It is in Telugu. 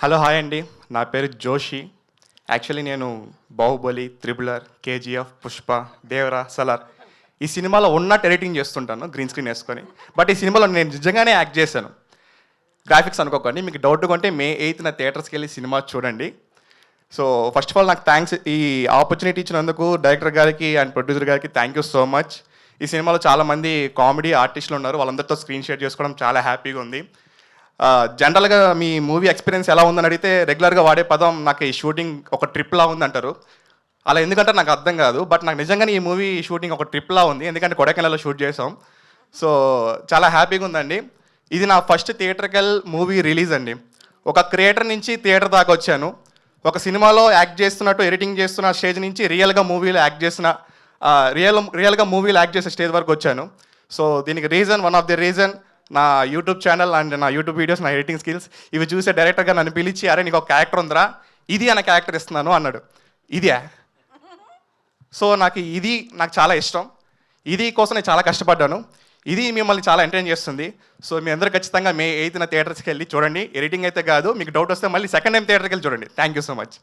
హలో హాయ్ అండి, నా పేరు జోషి. యాక్చువల్లీ నేను బాహుబలి, త్రిబులర్, కేజీఎఫ్, పుష్ప, దేవరా, సలార్ ఈ సినిమాలో ఉన్నట్టు ఎడిటింగ్ చేస్తుంటాను గ్రీన్ స్క్రీన్ వేసుకొని. బట్ ఈ సినిమాలో నేను నిజంగానే యాక్ట్ చేశాను. గ్రాఫిక్స్ అనుకోకండి. మీకు డౌట్ కొంటే May 8th థియేటర్స్కి వెళ్ళి సినిమా చూడండి. సో ఫస్ట్ ఆఫ్ ఆల్ నాకు థ్యాంక్స్, ఈ ఆపర్చునిటీ ఇచ్చినందుకు డైరెక్టర్ గారికి అండ్ ప్రొడ్యూసర్ గారికి థ్యాంక్ యూ సో మచ్. ఈ సినిమాలో చాలామంది కామెడీ ఆర్టిస్టులు ఉన్నారు, వాళ్ళందరితో స్క్రీన్ షేర్ చేసుకోవడం చాలా హ్యాపీగా ఉంది. జనరల్గా మీ మూవీ ఎక్స్పీరియన్స్ ఎలా ఉందని అడిగితే రెగ్యులర్గా వాడే పదం నాకు ఈ షూటింగ్ ఒక ట్రిప్లా ఉందంటారు. అలా ఎందుకంటే నాకు అర్థం కాదు. బట్ నాకు నిజంగానే ఈ మూవీ షూటింగ్ ఒక ట్రిప్లా ఉంది, ఎందుకంటే కొడైకెనాల్లో షూట్ చేసాం. సో చాలా హ్యాపీగా ఉందండి. ఇది నా ఫస్ట్ థియేటర్కల్ మూవీ రిలీజ్ అండి. ఒక క్రియేటర్ నుంచి థియేటర్ దాకా వచ్చాను. ఒక సినిమాలో యాక్ట్ చేస్తున్నట్టు ఎడిటింగ్ చేస్తున్న స్టేజ్ నుంచి రియల్గా మూవీలో యాక్ట్ చేసిన రియల్గా మూవీలో యాక్ట్ చేసే స్టేజ్ వరకు వచ్చాను. సో దీనికి reason, one of the reason నా యూట్యూబ్ ఛానల్ అండ్ నా యూట్యూబ్ వీడియోస్, నా ఎడిటింగ్ స్కిల్స్. ఇవి చూసే డైరెక్టర్గా నన్ను పిలిచి, అరే నీకు ఒక క్యారెక్టర్ ఉందిరా, ఇది అనే క్యారెక్టర్ ఇస్తున్నాను అన్నాడు. ఇదే. సో నాకు చాలా ఇష్టం. ఇది కోసం నేను చాలా కష్టపడ్డాను. ఇది మిమ్మల్ని చాలా ఎంటర్టైన్ చేస్తుంది. సో మీ అందరూ ఖచ్చితంగా May 8th థియేటర్స్కి వెళ్ళి చూడండి. ఎడిటింగ్ అయితే కాదు, మీకు డౌట్ వస్తే మళ్ళీ సెకండ్ టైం థియేటర్కి వెళ్ళి చూడండి. Thank you so much.